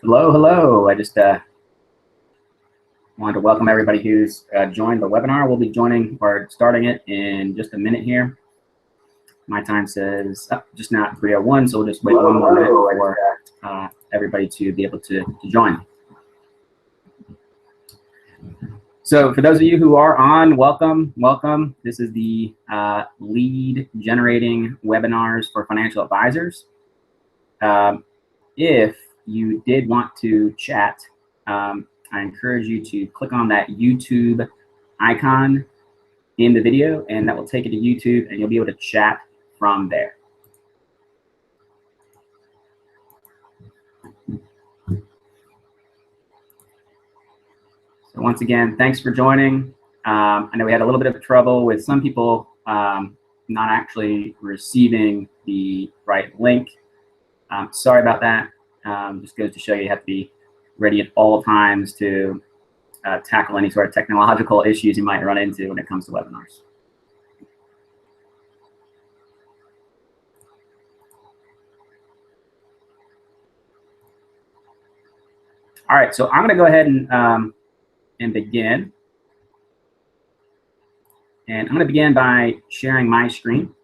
Hello. I just wanted to welcome everybody who's joined the webinar. We'll be joining or starting it in just a minute here. My time says just now 3:01, so we'll just wait one more minute for everybody to be able to join. So for those of you who are on, welcome. This is the lead generating webinars for financial advisors. If you did want to chat, I encourage you to click on that YouTube icon in the video, and that will take you to YouTube, and you'll be able to chat from there. So once again, thanks for joining. I know we had a little bit of trouble with some people not actually receiving the right link. Sorry about that. Just goes to show you have to be ready at all times to tackle any sort of technological issues you might run into when it comes to webinars. All right, so I'm going to go ahead and begin. And I'm going to begin by sharing my screen.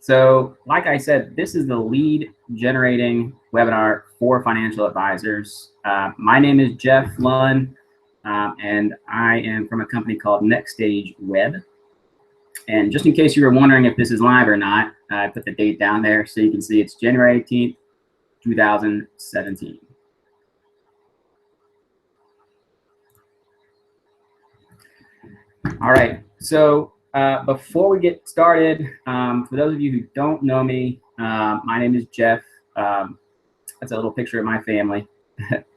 So like I said, this is the lead generating webinar for financial advisors. My name is Jeff Lunn, and I am from a company called NextStage Web. And just in case you were wondering if this is live or not, I put the date down there so you can see it's January 18th, 2017. All right, so before we get started, for those of you who don't know me, my name is Jeff. That's a little picture of my family.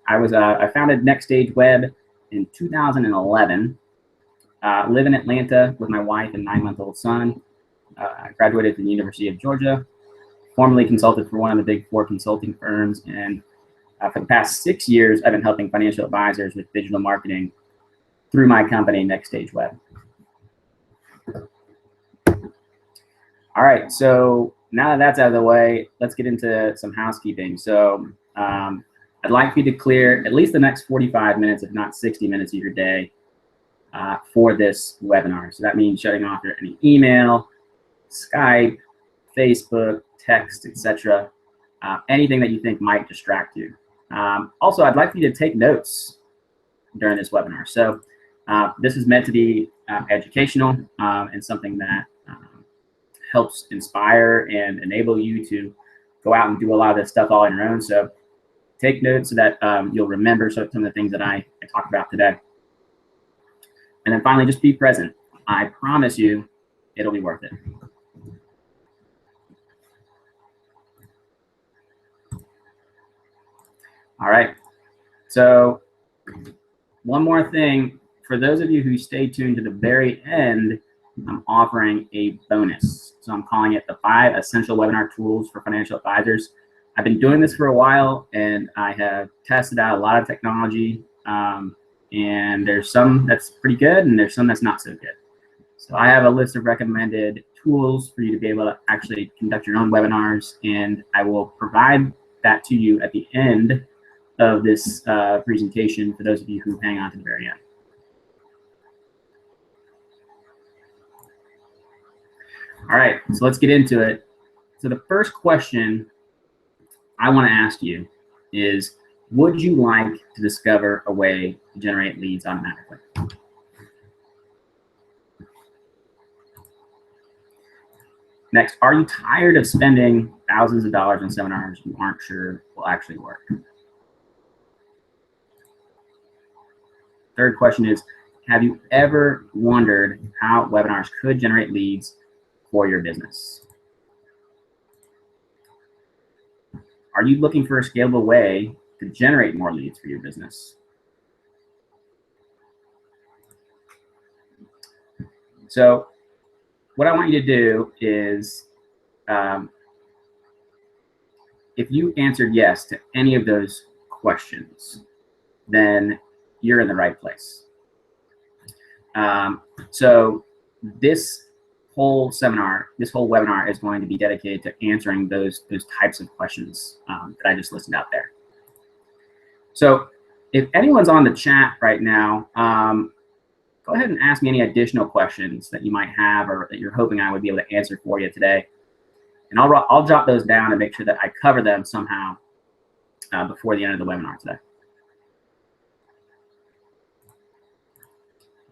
I founded NextStage Web in 2011. Live in Atlanta with my wife and 9-month-old son. I graduated from the University of Georgia. Formerly consulted for one of the big 4 consulting firms, and for the past 6 years, I've been helping financial advisors with digital marketing through my company, NextStage Web. All right, so now that that's out of the way, let's get into some housekeeping. So I'd like you to clear at least the next 45 minutes, if not 60 minutes of your day for this webinar. So that means shutting off any email, Skype, Facebook, text, etc. Anything that you think might distract you. Also, I'd like for you to take notes during this webinar. So this is meant to be educational and something that helps inspire and enable you to go out and do a lot of this stuff all on your own. So take notes so that you'll remember some of the things that I talked about today. And then finally, just be present. I promise you, it'll be worth it. All right, so one more thing. For those of you who stay tuned to the very end, I'm offering a bonus. So I'm calling it the 5 Essential Webinar Tools for Financial Advisors. I've been doing this for a while, and I have tested out a lot of technology, and there's some that's pretty good, and there's some that's not so good. So I have a list of recommended tools for you to be able to actually conduct your own webinars, and I will provide that to you at the end of this presentation for those of you who hang on to the very end. All right, so let's get into it. So the first question I want to ask you is, would you like to discover a way to generate leads automatically? Next, are you tired of spending thousands of dollars on seminars you aren't sure will actually work? Third question is, have you ever wondered how webinars could generate leads for your business? Are you looking for a scalable way to generate more leads for your business? So what I want you to do is, if you answered yes to any of those questions, then you're in the right place. So this whole seminar, this whole webinar is going to be dedicated to answering those types of questions that I just listed out there. So if anyone's on the chat right now, go ahead and ask me any additional questions that you might have or that you're hoping I would be able to answer for you today. And I'll jot those down and make sure that I cover them somehow before the end of the webinar today.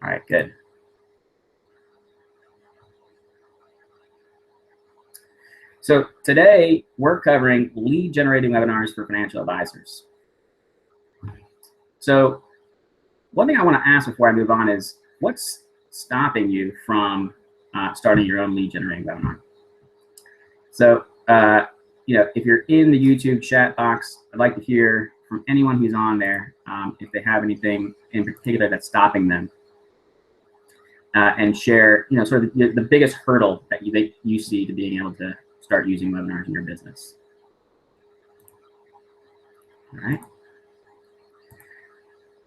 All right, good. So today we're covering lead generating webinars for financial advisors. So one thing I want to ask before I move on is, what's stopping you from starting your own lead generating webinar? So, you know, if you're in the YouTube chat box, I'd like to hear from anyone who's on there if they have anything in particular that's stopping them, and share, you know, sort of the biggest hurdle that you see to being able to start using webinars in your business. All right.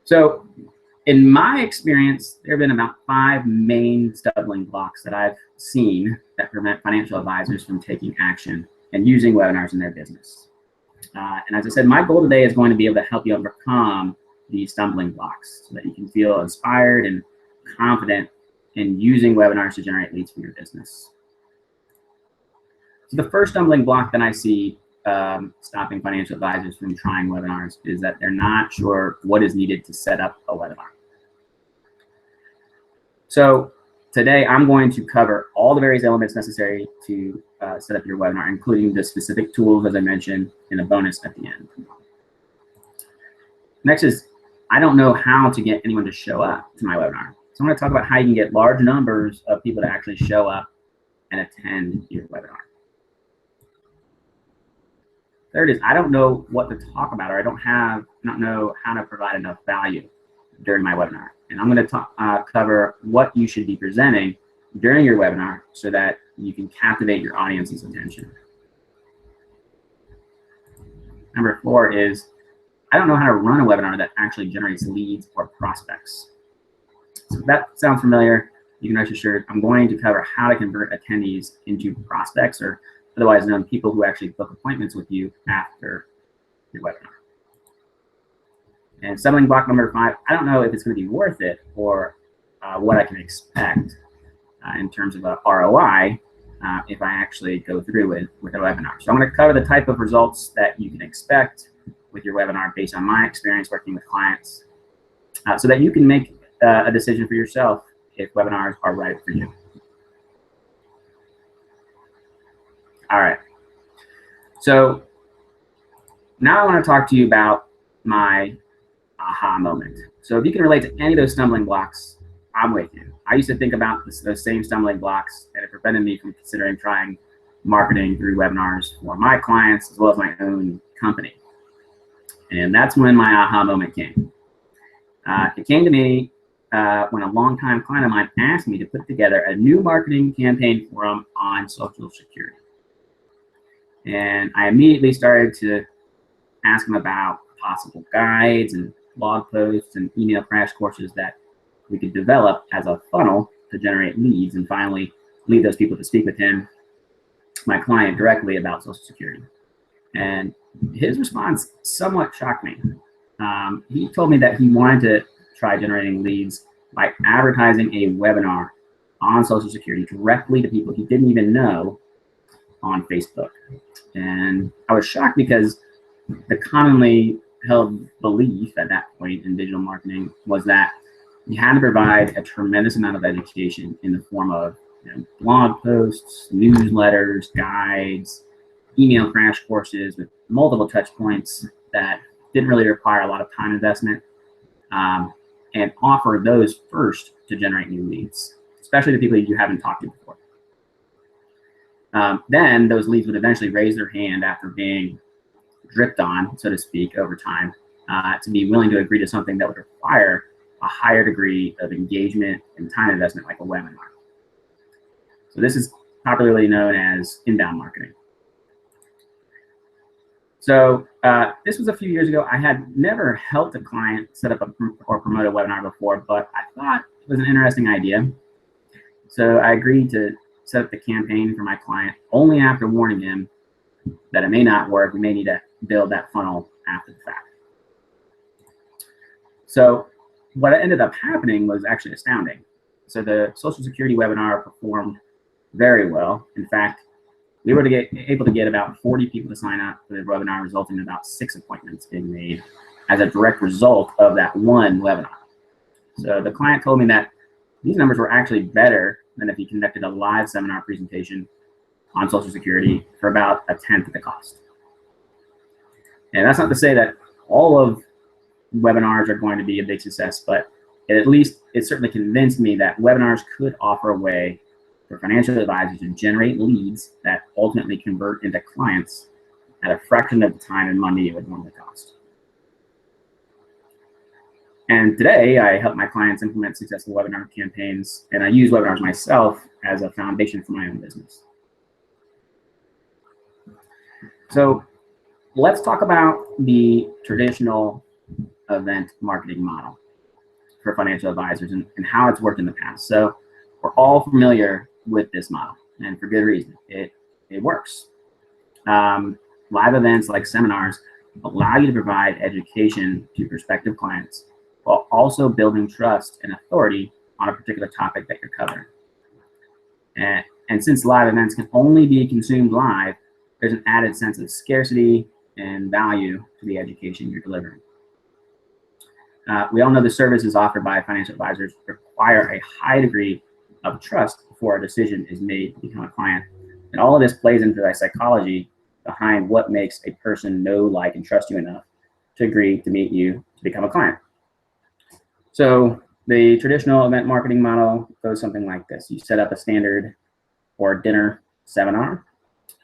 So in my experience, there have been about 5 main stumbling blocks that I've seen that prevent financial advisors from taking action and using webinars in their business. And as I said, my goal today is going to be able to help you overcome these stumbling blocks so that you can feel inspired and confident in using webinars to generate leads for your business. So the first stumbling block that I see stopping financial advisors from trying webinars is that they're not sure what is needed to set up a webinar. So today I'm going to cover all the various elements necessary to set up your webinar, including the specific tools, as I mentioned, and a bonus at the end. Next is, I don't know how to get anyone to show up to my webinar. So I'm going to talk about how you can get large numbers of people to actually show up and attend your webinar. Third is, I don't know what to talk about, or I don't know how to provide enough value during my webinar. And I'm going to cover what you should be presenting during your webinar so that you can captivate your audience's attention. Number 4 is, I don't know how to run a webinar that actually generates leads or prospects. So if that sounds familiar, you can rest assured I'm going to cover how to convert attendees into prospects, or otherwise known people who actually book appointments with you after your webinar. And stumbling block number 5, I don't know if it's going to be worth it or what I can expect in terms of a ROI if I actually go through with a webinar. So I'm going to cover the type of results that you can expect with your webinar based on my experience working with clients, so that you can make a decision for yourself if webinars are right for you. All right. So now I want to talk to you about my aha moment. So if you can relate to any of those stumbling blocks, I'm with you. I used to think about those same stumbling blocks, and it prevented me from considering trying marketing through webinars for my clients as well as my own company. And that's when my aha moment came. It came to me when a longtime client of mine asked me to put together a new marketing campaign for him on Social Security. And I immediately started to ask him about possible guides and blog posts and email crash courses that we could develop as a funnel to generate leads and finally lead those people to speak with him, my client, directly about Social Security. And his response somewhat shocked me. He told me that he wanted to try generating leads by advertising a webinar on Social Security directly to people he didn't even know on Facebook. And I was shocked because the commonly held belief at that point in digital marketing was that you had to provide a tremendous amount of education in the form of blog posts, newsletters, guides, email crash courses with multiple touch points that didn't really require a lot of time investment, and offer those first to generate new leads, especially the people you haven't talked to before. Then those leads would eventually raise their hand after being dripped on, so to speak, over time, to be willing to agree to something that would require a higher degree of engagement and time investment, like a webinar. So this is popularly known as inbound marketing. So this was a few years ago. I had never helped a client set up or promote a webinar before, but I thought it was an interesting idea. So I agreed to set up the campaign for my client only after warning him that it may not work. We may need to build that funnel after the fact. So what ended up happening was actually astounding. So the Social Security webinar performed very well. In fact, we were able to get about 40 people to sign up for the webinar, resulting in about 6 appointments being made as a direct result of that one webinar. So the client told me that these numbers were actually better than if he conducted a live seminar presentation on Social Security for about 1/10 of the cost. And that's not to say that all of webinars are going to be a big success, but at least it certainly convinced me that webinars could offer a way for financial advisors to generate leads that ultimately convert into clients at a fraction of the time and money it would normally cost. And today, I help my clients implement successful webinar campaigns, and I use webinars myself as a foundation for my own business. So let's talk about the traditional event marketing model for financial advisors and how it's worked in the past. So we're all familiar with this model, and for good reason. It works. Live events like seminars allow you to provide education to prospective clients while also building trust and authority on a particular topic that you're covering. And since live events can only be consumed live, there's an added sense of scarcity and value to the education you're delivering. We all know the services offered by financial advisors require a high degree of trust before a decision is made to become a client. And all of this plays into the psychology behind what makes a person know, like, and trust you enough to agree to meet you to become a client. So the traditional event marketing model goes something like this. You set up a standard or dinner seminar.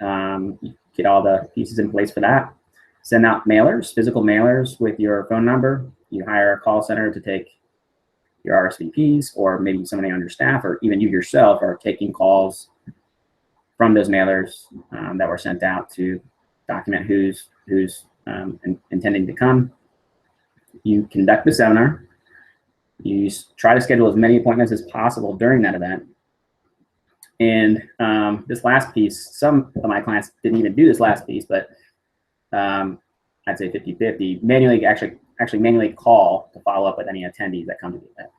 You get all the pieces in place for that. Send out mailers, physical mailers with your phone number. You hire a call center to take your RSVPs, or maybe somebody on your staff, or even you yourself are taking calls from those mailers that were sent out to document who's intending to come. You conduct the seminar. You try to schedule as many appointments as possible during that event. And this last piece, some of my clients didn't even do this last piece, but I'd say 50-50, actually manually call to follow up with any attendees that come to the event.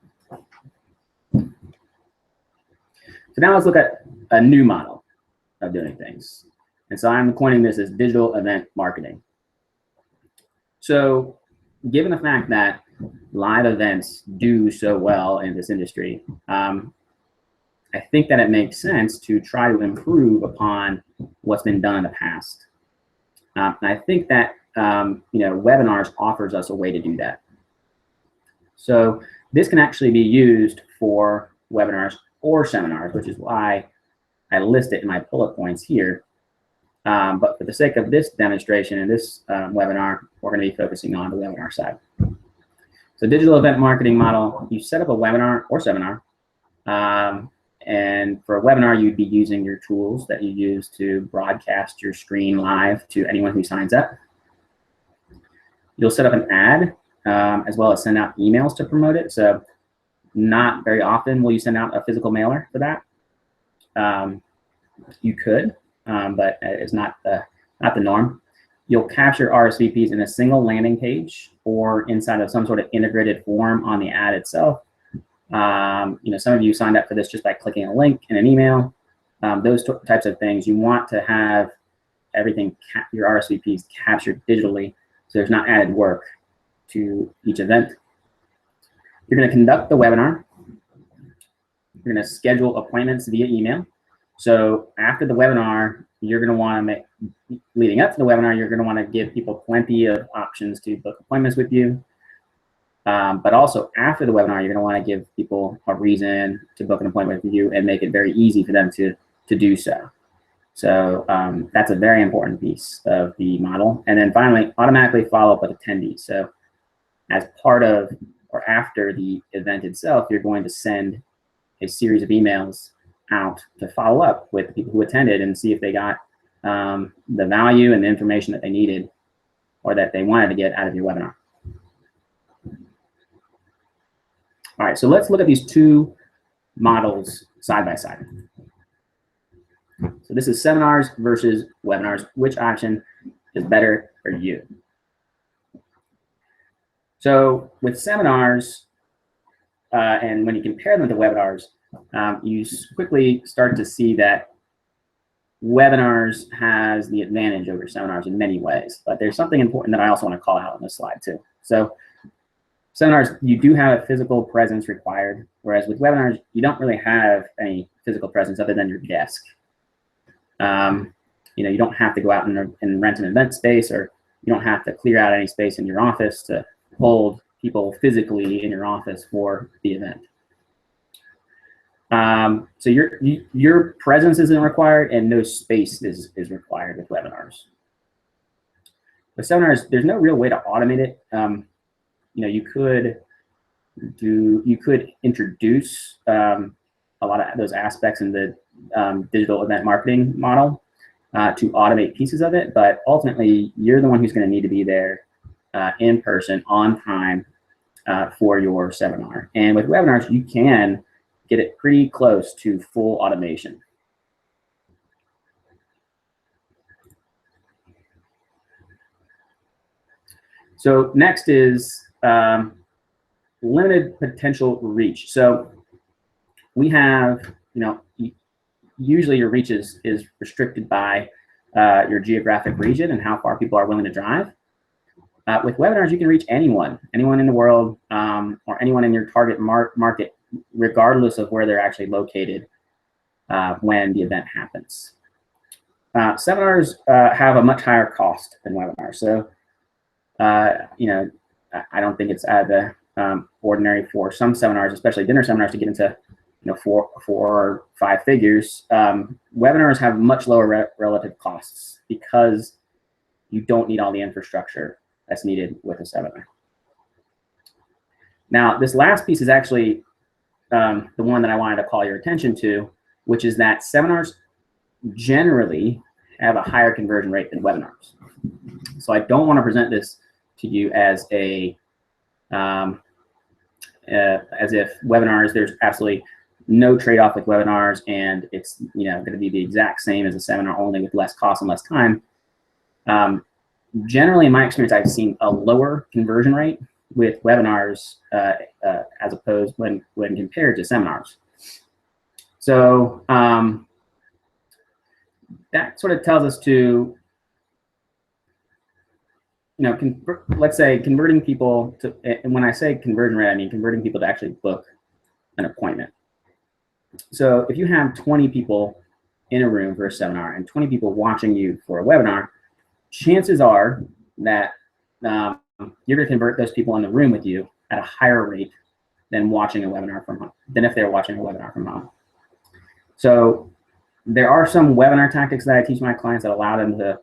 So now let's look at a new model of doing things. And so I'm coining this as digital event marketing. So given the fact that live events do so well in this industry, I think that it makes sense to try to improve upon what's been done in the past. And I think that webinars offers us a way to do that. So this can actually be used for webinars or seminars, which is why I list it in my bullet points here. But for the sake of this demonstration and this webinar, we're going to be focusing on the webinar side. So digital event marketing model, you set up a webinar or seminar. And for a webinar, you'd be using your tools that you use to broadcast your screen live to anyone who signs up. You'll set up an ad as well as send out emails to promote it. So not very often will you send out a physical mailer for that. You could, but it's not the norm. You'll capture RSVPs in a single landing page or inside of some sort of integrated form on the ad itself. Some of you signed up for this just by clicking a link in an email. Those types of things, you want to have everything, your RSVPs captured digitally, so there's not added work to each event. You're going to conduct the webinar. You're going to schedule appointments via email. So after the webinar, you're going to want to leading up to the webinar, you're going to want to give people plenty of options to book appointments with you. But also after the webinar, you're going to want to give people a reason to book an appointment with you and make it very easy for them to do so. So that's a very important piece of the model. And then finally, automatically follow up with attendees. So as part of or after the event itself, you're going to send a series of emails out to follow up with the people who attended and see if they got the value and the information that they needed or that they wanted to get out of your webinar. All right, so let's look at these two models side by side. So this is seminars versus webinars. Which option is better for you? So with seminars, and when you compare them to webinars, you quickly start to see that webinars has the advantage over seminars in many ways. But there's something important that I also want to call out on this slide too. So seminars, you do have a physical presence required, whereas with webinars, you don't really have any physical presence other than your desk. You know, you don't have to go out and rent an event space, or you don't have to clear out any space in your office to hold people physically in your office for the event. So your presence isn't required, and no space is required with webinars. With seminars, there's no real way to automate it. You know, you could introduce a lot of those aspects in the digital event marketing model to automate pieces of it, but ultimately you're the one who's going to need to be there in person on time for your seminar. And with webinars, you can get it pretty close to full automation. So next is limited potential reach. So we have, you know, usually your reach is restricted by your geographic region and how far people are willing to drive. With webinars, you can reach anyone in the world, or anyone in your target market, regardless of where they're actually located when the event happens. Seminars have a much higher cost than webinars. So, you know, I don't think it's out of the ordinary for some seminars, especially dinner seminars, to get into, you know, four or five figures. Webinars have much lower relative costs because you don't need all the infrastructure that's needed with a seminar. Now, this last piece is actually the one that I wanted to call your attention to, which is that seminars generally have a higher conversion rate than webinars. So I don't want to present this to you as a as if webinars, there's absolutely no trade-off with webinars, and it's, you know, going to be the exact same as a seminar, only with less cost and less time. Generally, in my experience, I've seen a lower conversion rate with webinars as opposed when compared to seminars. So that sort of tells us to, you know, let's say converting people to, and when I say conversion rate, I mean converting people to actually book an appointment. So if you have 20 people in a room for a seminar and 20 people watching you for a webinar, chances are that you're going to convert those people in the room with you at a higher rate than watching a webinar from home, than if they're watching a webinar from home. So there are some webinar tactics that I teach my clients that allow them to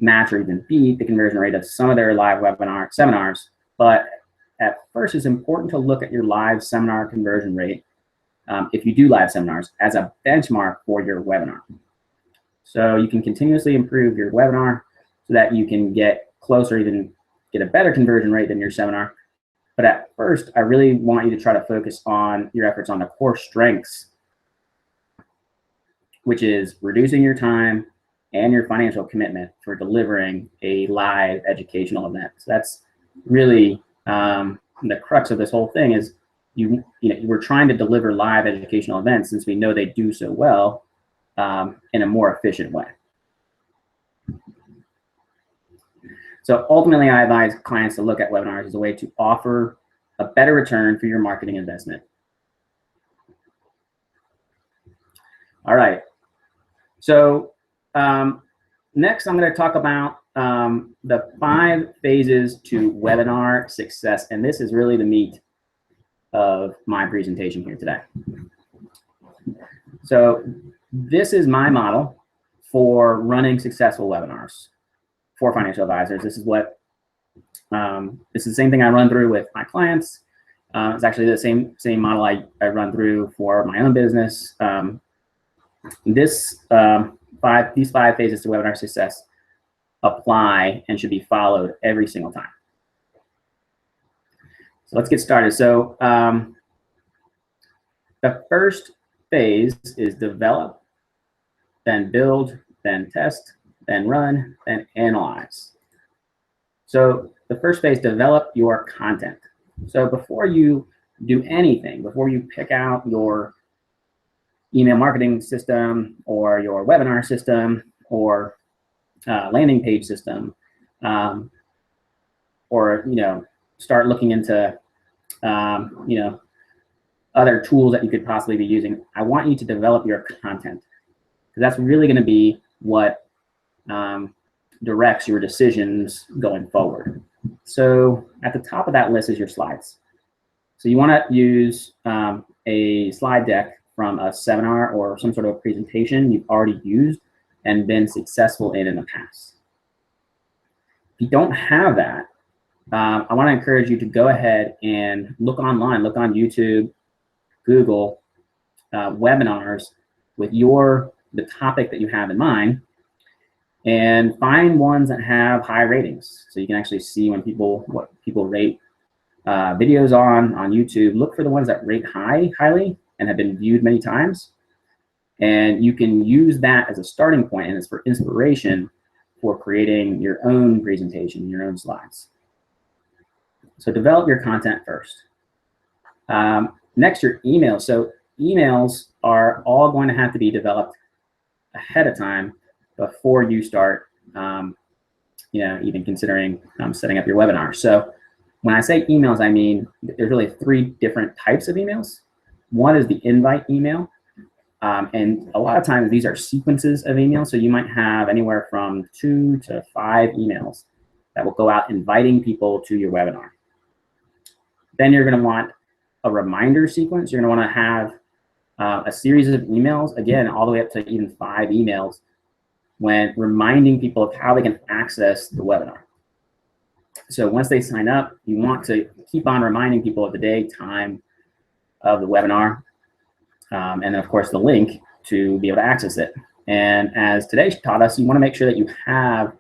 match or even beat the conversion rate of some of their live webinar seminars. But at first, it's important to look at your live seminar conversion rate, if you do live seminars, as a benchmark for your webinar. So you can continuously improve your webinar so that you can get closer, even get a better conversion rate than your seminar. But at first, I really want you to try to focus on your efforts on the core strengths, which is reducing your time and your financial commitment for delivering a live educational event. So that's really the crux of this whole thing is we're trying to deliver live educational events since we know they do so well in a more efficient way. So ultimately, I advise clients to look at webinars as a way to offer a better return for your marketing investment. All right. So next, I'm going to talk about the 5 phases to webinar success. And this is really the meat of my presentation here today. So this is my model for running successful webinars for financial advisors. This is what this is the same thing I run through with my clients. It's actually the same model I run through for my own business. These 5 phases to webinar success apply and should be followed every single time. So let's get started. So the first phase is develop, then build, then test, then run, then analyze. So the first phase, develop your content. So before you do anything, before you pick out your email marketing system or your webinar system or landing page system, or start looking into other tools that you could possibly be using, I want you to develop your content, because that's really going to be what directs your decisions going forward. So at the top of that list is your slides. So you want to use a slide deck from a seminar or some sort of presentation you've already used and been successful in the past. If you don't have that, I want to encourage you to go ahead and look online, look on YouTube, Google, webinars with the topic that you have in mind, and find ones that have high ratings, so you can actually see what people rate videos on YouTube. Look for the ones that rate highly and have been viewed many times, and you can use that as a starting point and as for inspiration for creating your own presentation, your own slides. So develop your content first. Next, your emails. So emails are all going to have to be developed ahead of time before you start, even considering setting up your webinar. So when I say emails, I mean there's really 3 different types of emails. One is the invite email, and a lot of times these are sequences of emails. So you might have anywhere from 2 to 5 emails that will go out inviting people to your webinar. Then you're going to want a reminder sequence. You're going to want to have a series of emails, again, all the way up to even 5 emails, when reminding people of how they can access the webinar. So once they sign up, you want to keep on reminding people of the day, time of the webinar, and then of course the link to be able to access it. And as today taught us, you want to make sure that you have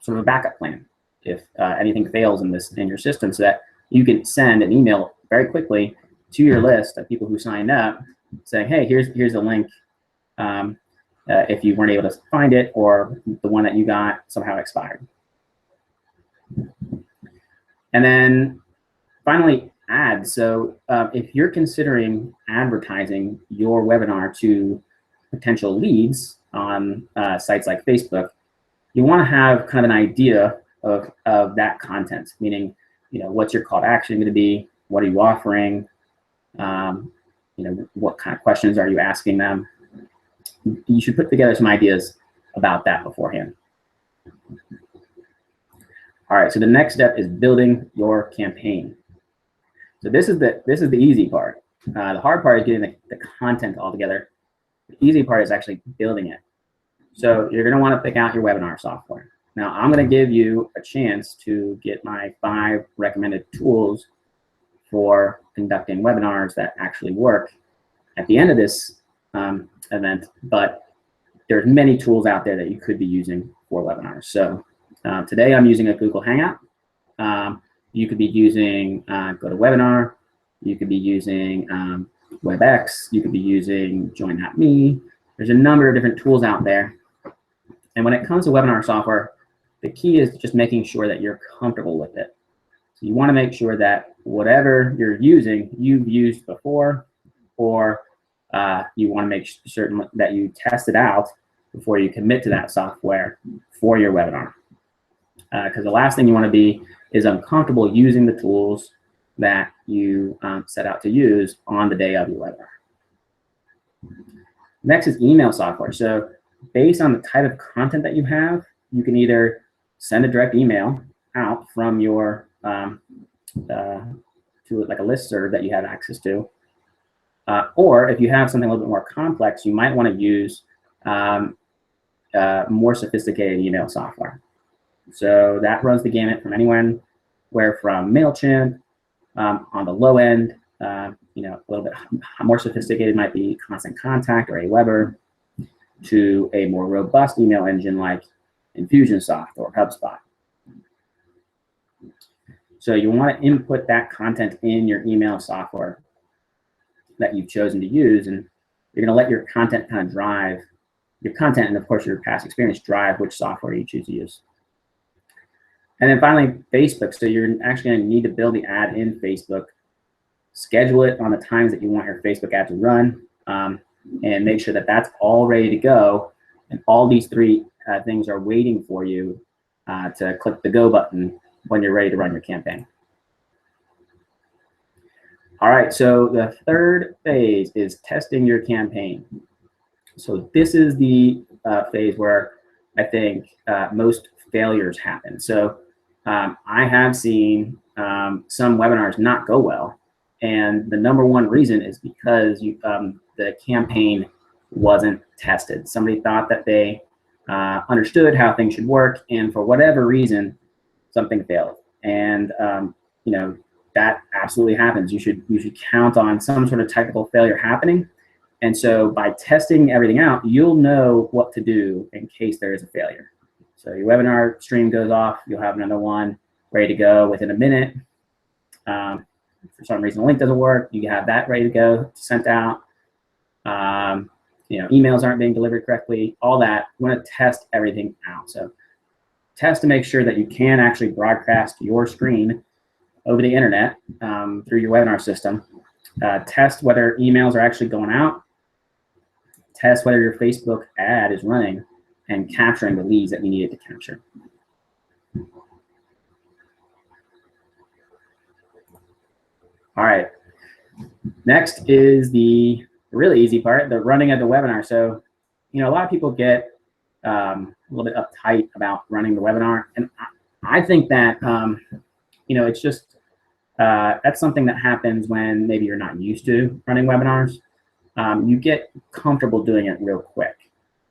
sort of a backup plan if anything fails in your system, so that you can send an email very quickly to your list of people who signed up saying, hey, here's the link if you weren't able to find it, or the one that you got somehow expired. And then finally, ads. So if you're considering advertising your webinar to potential leads on sites like Facebook, you want to have kind of an idea of that content, meaning, what's your call to action going to be? What are you offering? What kind of questions are you asking them? You should put together some ideas about that beforehand. All right, so the next step is building your campaign. So this is the easy part. The hard part is getting the content all together. The easy part is actually building it. So you're going to want to pick out your webinar software. Now, I'm going to give you a chance to get my 5 recommended tools for conducting webinars that actually work at the end of this event, but there's many tools out there that you could be using for webinars. So today I'm using a Google Hangout. You could be using GoToWebinar. You could be using WebEx. You could be using Join.me. There's a number of different tools out there. And when it comes to webinar software, the key is just making sure that you're comfortable with it. So you want to make sure that whatever you're using, you've used before, or you want to make certain that you test it out before you commit to that software for your webinar. Because the last thing you want to be is uncomfortable using the tools that you set out to use on the day of your webinar. Next is email software. So based on the type of content that you have, you can either send a direct email out from your to like a listserv that you have access to, or if you have something a little bit more complex, you might want to use more sophisticated email software. So that runs the gamut from anywhere from MailChimp on the low end you know, a little bit more sophisticated might be Constant Contact or Aweber, to a more robust email engine like Infusionsoft or HubSpot. So you want to input that content in your email software that you've chosen to use, and you're going to let your content kind of drive your content, and of course your past experience drive which software you choose to use. And then finally, Facebook. So you're actually going to need to build the ad in Facebook, schedule it on the times that you want your Facebook ad to run, and make sure that that's all ready to go. And all these three things are waiting for you to click the go button when you're ready to run your campaign. All right, so the third phase is testing your campaign. So this is the phase where I think most failures happen. So I have seen some webinars not go well, and the number one reason is because the campaign wasn't tested. Somebody thought that they understood how things should work, and for whatever reason, something failed. And you know, that absolutely happens. You should count on some sort of technical failure happening. And so by testing everything out, you'll know what to do in case there is a failure. So your webinar stream goes off, you'll have another one ready to go within a minute. For some reason the link doesn't work, you have that ready to go, sent out. You know, emails aren't being delivered correctly, all that. You want to test everything out. So test to make sure that you can actually broadcast your screen over the internet through your webinar system. Test whether emails are actually going out. Test whether your Facebook ad is running and capturing the leads that you needed to capture. All right, next is the really easy part, the running of the webinar. So, you know, a lot of people get a little bit uptight about running the webinar, and I think that, you know, it's just, that's something that happens when maybe you're not used to running webinars. You get comfortable doing it real quick.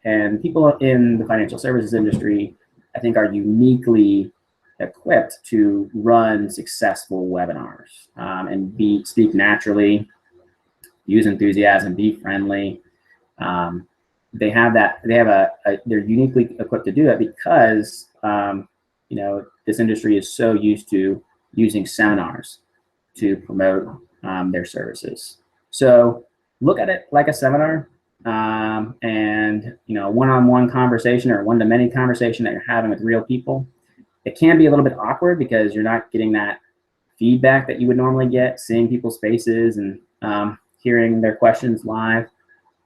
And people in the financial services industry, I think, are uniquely equipped to run successful webinars and speak naturally, use enthusiasm, be friendly. They have that. They're uniquely equipped to do that because you know, this industry is so used to using seminars to promote their services. So look at it like a seminar, and you know, one-on-one conversation or one-to-many conversation that you're having with real people. It can be a little bit awkward because you're not getting that feedback that you would normally get, seeing people's faces and hearing their questions live.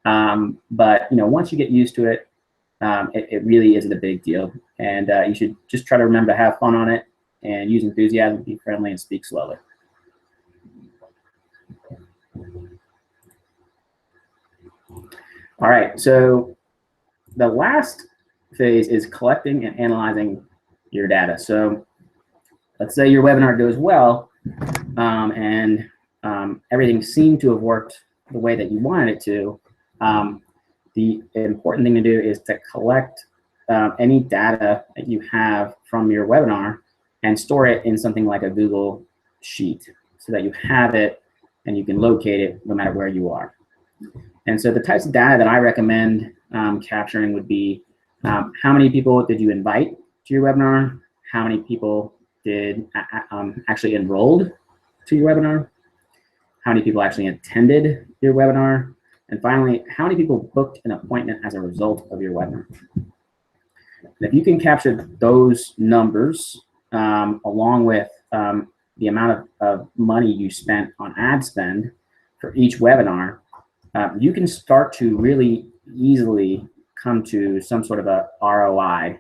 But you know, once you get used to it, it really isn't a big deal, and you should just try to remember to have fun on it and use enthusiasm, be friendly, and speak slowly. All right, so the last phase is collecting and analyzing your data. So let's say your webinar goes well, and everything seemed to have worked the way that you wanted it to. The important thing to do is to collect any data that you have from your webinar and store it in something like a Google Sheet so that you have it and you can locate it no matter where you are. And so the types of data that I recommend capturing would be how many people did you invite to your webinar? How many people did actually enrolled to your webinar? How many people actually attended your webinar? And finally, how many people booked an appointment as a result of your webinar? And if you can capture those numbers along with the amount of money you spent on ad spend for each webinar, you can start to really easily come to some sort of a ROI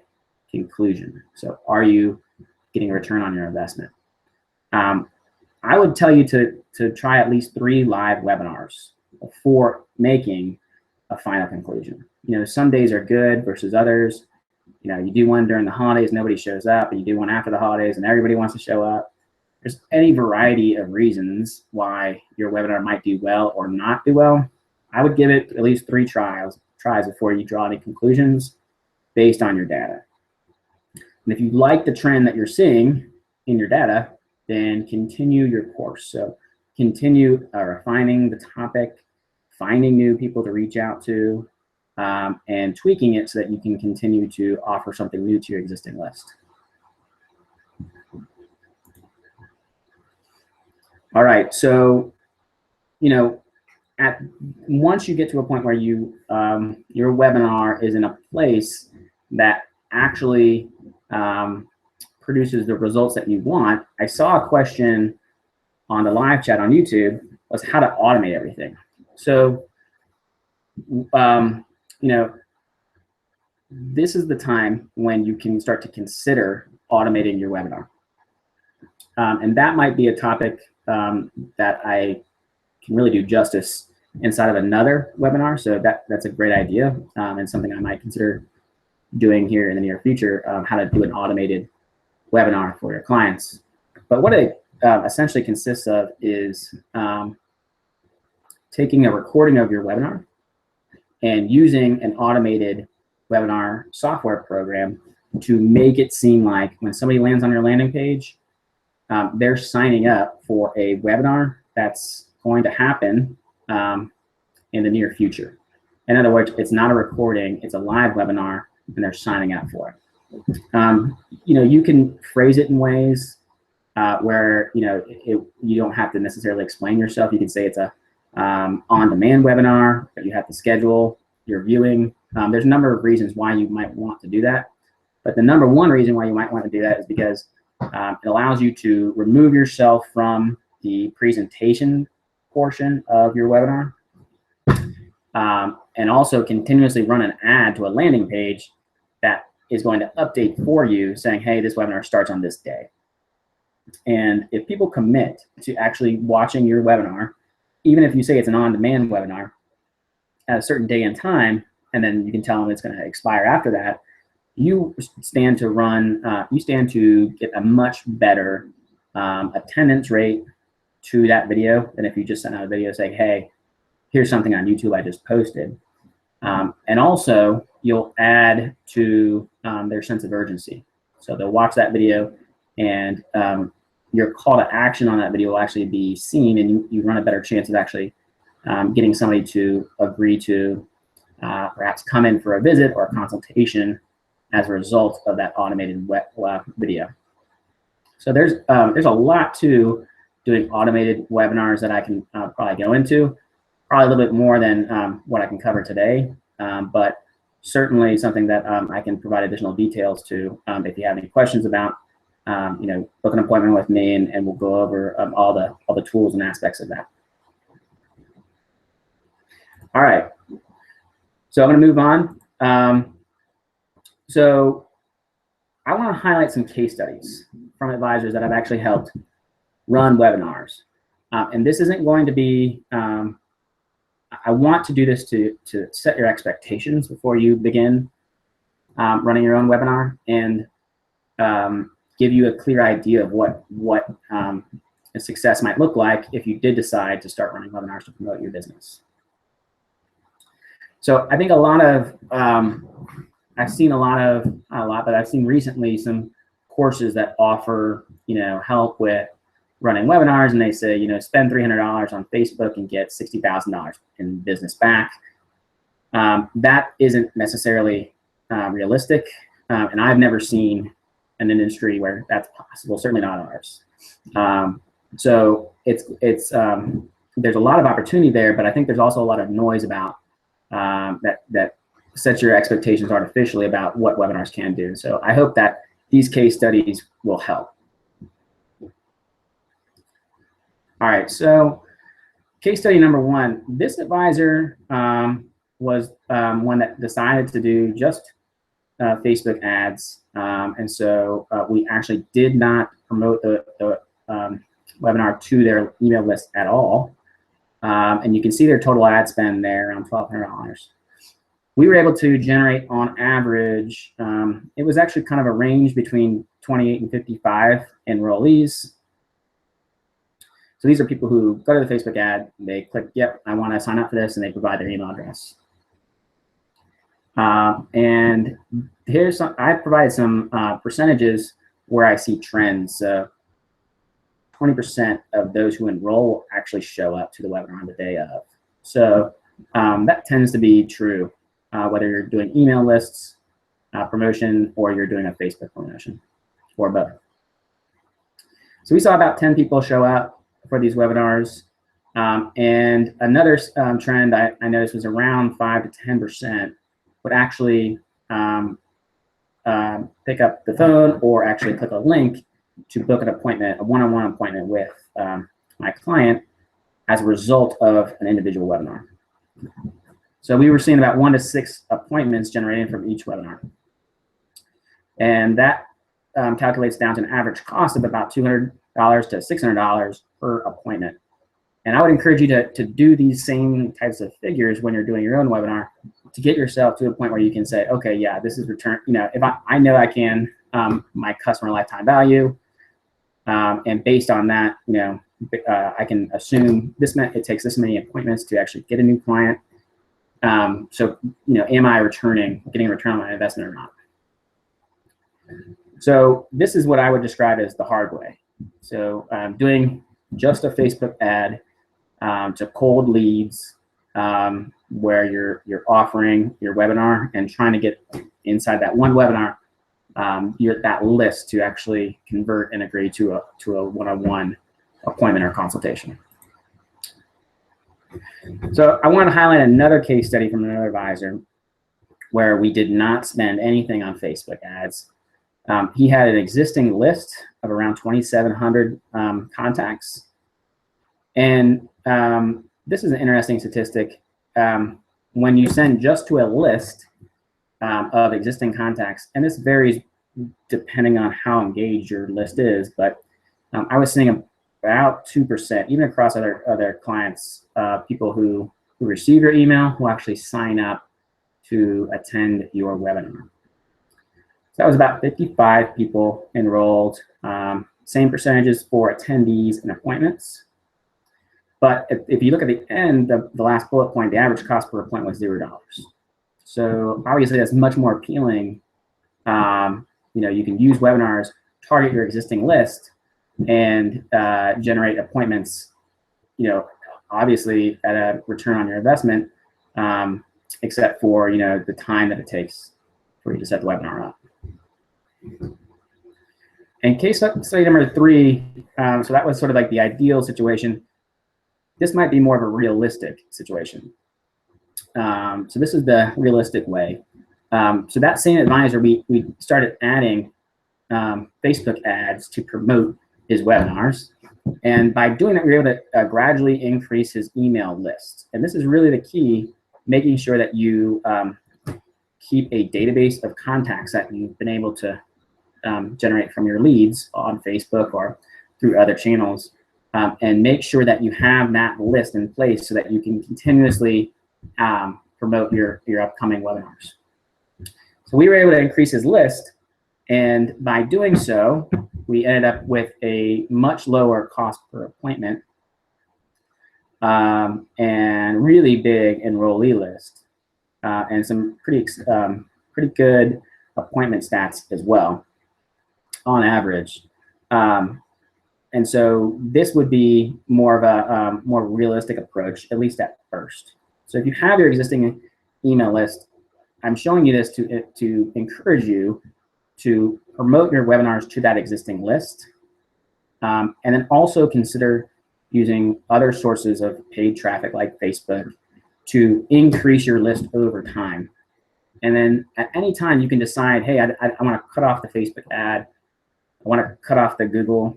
conclusion. So are you getting a return on your investment? I would tell you to try at least 3 live webinars before making a final conclusion. You know, some days are good versus others. You know, you do one during the holidays, nobody shows up, and you do one after the holidays and everybody wants to show up. There's any variety of reasons why your webinar might do well or not do well. I would give it at least 3 tries before you draw any conclusions based on your data. And if you like the trend that you're seeing in your data, then continue your course. So continue refining the topic, finding new people to reach out to, and tweaking it so that you can continue to offer something new to your existing list. All right, so, you know, once you get to a point where you your webinar is in a place that actually produces the results that you want. I saw a question on the live chat on YouTube was how to automate everything. So, you know, this is the time when you can start to consider automating your webinar. And that might be a topic that I can really do justice inside of another webinar. So that's a great idea and something I might consider doing here in the near future, how to do an automated webinar for your clients. But what it essentially consists of is taking a recording of your webinar and using an automated webinar software program to make it seem like when somebody lands on your landing page, they're signing up for a webinar that's going to happen in the near future. In other words, it's not a recording, it's a live webinar, and they're signing up for it. You know, you can phrase it in ways where, you know, you don't have to necessarily explain yourself. You can say it's a on-demand webinar, but you have to schedule your viewing. There's a number of reasons why you might want to do that. But the number one reason why you might want to do that is because it allows you to remove yourself from the presentation portion of your webinar and also continuously run an ad to a landing page that is going to update for you saying, hey, this webinar starts on this day. And if people commit to actually watching your webinar, even if you say it's an on-demand webinar at a certain day and time, and then you can tell them it's going to expire after that, you stand to run, you stand to get a much better attendance rate to that video than if you just sent out a video saying, hey, here's something on YouTube I just posted. And also, you'll add to their sense of urgency. So they'll watch that video, and your call to action on that video will actually be seen, and you run a better chance of actually getting somebody to agree to perhaps come in for a visit or a consultation as a result of that automated video. So there's a lot to doing automated webinars that I can probably go into, probably a little bit more than what I can cover today, but certainly something that I can provide additional details to if you have any questions about. You know, book an appointment with me, and we'll go over all the tools and aspects of that. All right, so I'm going to move on. So I want to highlight some case studies from advisors that have actually helped run webinars. And this isn't going to be, I want to do this to set your expectations before you begin running your own webinar, and give you a clear idea of what a success might look like if you did decide to start running webinars to promote your business. So I think a lot of, I've seen but I've seen recently some courses that offer, you know, help with running webinars, and they say, you know, spend $300 on Facebook and get $60,000 in business back. That isn't necessarily realistic, and I've never seen an industry where that's possible. Certainly not ours. So it's there's a lot of opportunity there, but I think there's also a lot of noise about that sets your expectations artificially about what webinars can do. So I hope that these case studies will help. All right, so case study number one, this advisor was one that decided to do just Facebook ads. And so we actually did not promote the webinar to their email list at all. And you can see their total ad spend there, around $1,200. We were able to generate on average, it was actually kind of a range between 28 and 55 enrollees. So these are people who go to the Facebook ad, they click, yep, I want to sign up for this, and they provide their email address. And here's I provided some percentages where I see trends. So 20% of those who enroll will actually show up to the webinar on the day of. So that tends to be true, whether you're doing email lists, promotion, or you're doing a Facebook promotion, or both. So we saw about 10 people show up for these webinars. And another trend I noticed was around 5 to 10% would actually pick up the phone or actually click a link to book an appointment, a one-on-one appointment with my client as a result of an individual webinar. So we were seeing about 1 to 6 appointments generated from each webinar. And that calculates down to an average cost of about $200 to $600 per appointment. And I would encourage you to do these same types of figures when you're doing your own webinar to get yourself to a point where you can say, okay, yeah, this is return, if I know I can, my customer lifetime value, and based on that, I can assume it takes this many appointments to actually get a new client. So, am I getting a return on my investment or not? So this is what I would describe as the hard way. So doing just a Facebook ad to cold leads, where you're offering your webinar and trying to get inside that one webinar, that list to actually convert and agree to a one-on-one appointment or consultation. So I want to highlight another case study from another advisor where we did not spend anything on Facebook ads. He had an existing list of around 2,700 contacts. And this is an interesting statistic. When you send just to a list of existing contacts, and this varies depending on how engaged your list is, but I was seeing about 2%, even across other clients, people who receive your email who actually sign up to attend your webinar. So that was about 55 people enrolled, same percentages for attendees and appointments. But if you look at the end, the last bullet point, the average cost per appointment was $0. So obviously that's much more appealing. You can use webinars, target your existing list, and generate appointments, obviously at a return on your investment, except for, the time that it takes for you to set the webinar up. And case study number 3, so that was sort of like the ideal situation. This might be more of a realistic situation. So this is the realistic way. So that same advisor, we started adding Facebook ads to promote his webinars. And by doing that, we were able to gradually increase his email list. And this is really the key, making sure that you keep a database of contacts that you've been able to generate from your leads on Facebook or through other channels, and make sure that you have that list in place so that you can continuously promote your upcoming webinars. So we were able to increase his list, and by doing so, we ended up with a much lower cost per appointment and really big enrollee list, and some pretty good appointment stats as well on average. And so this would be more of a more realistic approach, at least at first. So if you have your existing email list, I'm showing you this to encourage you to promote your webinars to that existing list, and then also consider using other sources of paid traffic like Facebook to increase your list over time. And then at any time you can decide, hey, I want to cut off the Facebook ad, I want to cut off the Google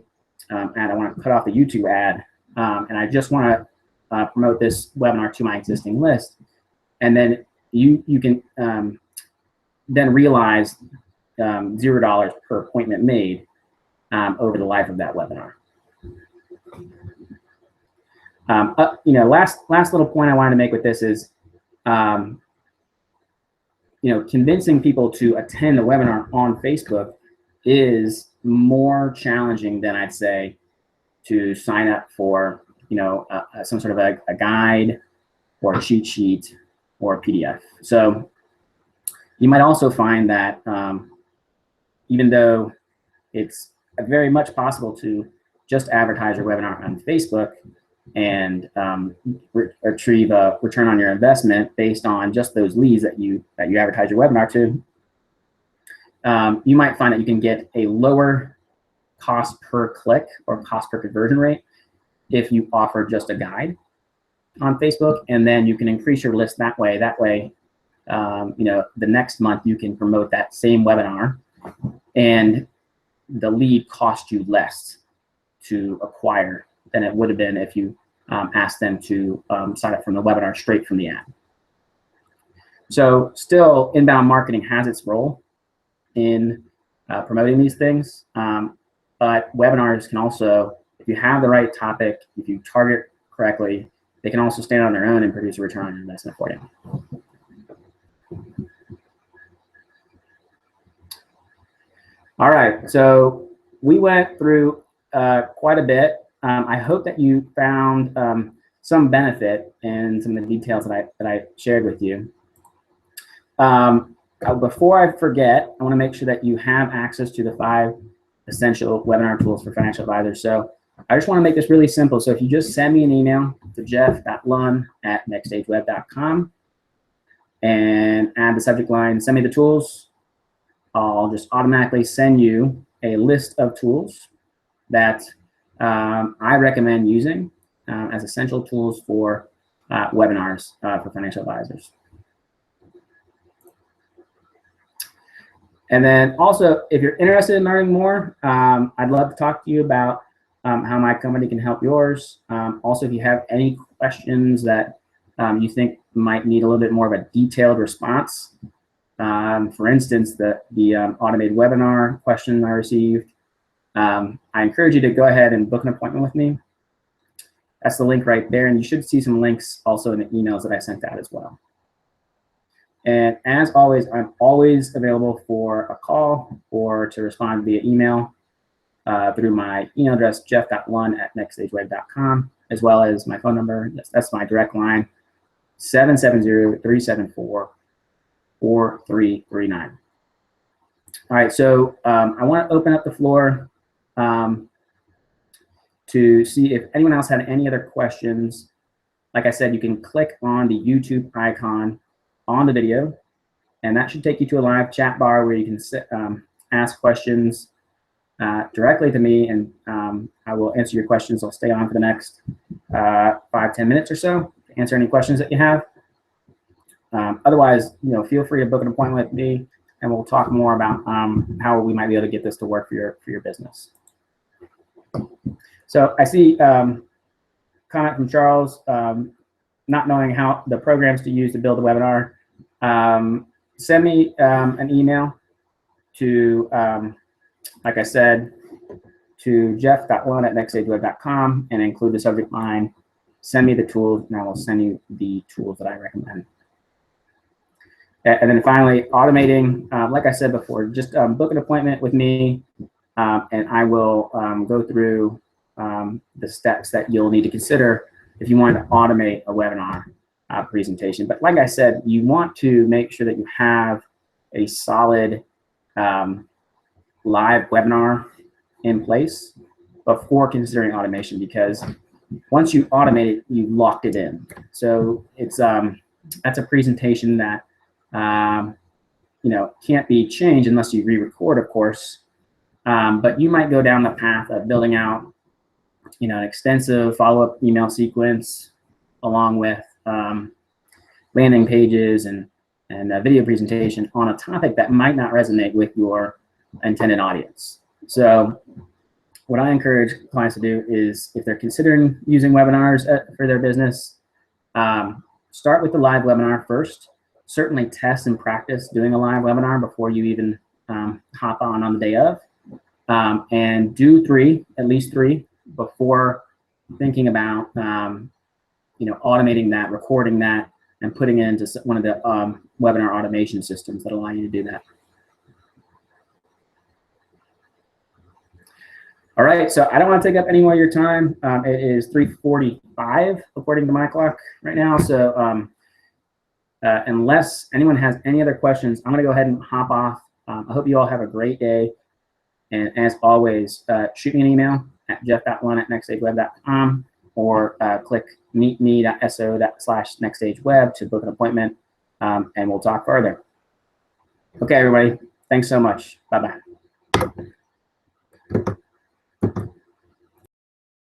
ad, I want to cut off the YouTube ad, and I just want to promote this webinar to my existing list. And then you can then realize $0 per appointment made over the life of that webinar. Last little point I wanted to make with this is, convincing people to attend the webinar on Facebook is more challenging than I'd say to sign up for, some sort of a guide or a cheat sheet or a PDF. So you might also find that even though it's very much possible to just advertise your webinar on Facebook and retrieve a return on your investment based on just those leads that you advertise your webinar to, you might find that you can get a lower cost per click or cost per conversion rate if you offer just a guide on Facebook, and then you can increase your list that way. That way, you know, the next month you can promote that same webinar, and the lead cost you less to acquire than it would have been if you asked them to sign up from the webinar straight from the ad. So still, inbound marketing has its role in promoting these things, but webinars can also, if you have the right topic, if you target correctly, they can also stand on their own and produce a return on investment for you. All right, so we went through quite a bit. I hope that you found some benefit in some of the details that I shared with you. Before I forget, I want to make sure that you have access to the 5 essential webinar tools for financial advisors. So I just want to make this really simple. So if you just send me an email to jeff.lunn@nextstageweb.com and add the subject line, send me the tools, I'll just automatically send you a list of tools that I recommend using as essential tools for webinars for financial advisors. And then also, if you're interested in learning more, I'd love to talk to you about how my company can help yours. Also, if you have any questions that you think might need a little bit more of a detailed response, for instance, the automated webinar question I received, I encourage you to go ahead and book an appointment with me. That's the link right there, and you should see some links also in the emails that I sent out as well. And as always, I'm always available for a call or to respond via email through my email address, jeff.lunn@nextstageweb.com, as well as my phone number. That's my direct line, 770-374-4339. All right, so I want to open up the floor to see if anyone else had any other questions. Like I said, you can click on the YouTube icon on the video, and that should take you to a live chat bar where you can ask questions directly to me, and I will answer your questions. I'll stay on for the next 5-10 minutes or so to answer any questions that you have. Otherwise, you know, feel free to book an appointment with me, and we'll talk more about how we might be able to get this to work for your business. So I see comment from Charles, not knowing how the programs to use to build a webinar. Send me an email to, like I said, to jeff.lunn@nextstageweb.com and include the subject line. Send me the tools, and I will send you the tools that I recommend. And then finally, automating, like I said before, just book an appointment with me, and I will go through the steps that you'll need to consider if you want to automate a webinar presentation. But like I said, you want to make sure that you have a solid live webinar in place before considering automation, because once you automate it, you locked it in. So it's that's a presentation that you know, can't be changed unless you re-record, of course. But you might go down the path of building out, you know, an extensive follow-up email sequence along with landing pages and a video presentation on a topic that might not resonate with your intended audience. So what I encourage clients to do is, if they're considering using webinars for their business, start with the live webinar first. Certainly test and practice doing a live webinar before you even hop on the day of, and do at least three before thinking about you know, automating that, recording that, and putting it into one of the webinar automation systems that allow you to do that. All right, so I don't want to take up any more of your time. It is 3:45 according to my clock right now. So unless anyone has any other questions, I'm going to go ahead and hop off. I hope you all have a great day. And as always, shoot me an email at jeff.lund@nextstageweb.com, or click meetme.so/nextstageweb to book an appointment, and we'll talk further. Okay, everybody. Thanks so much. Bye-bye.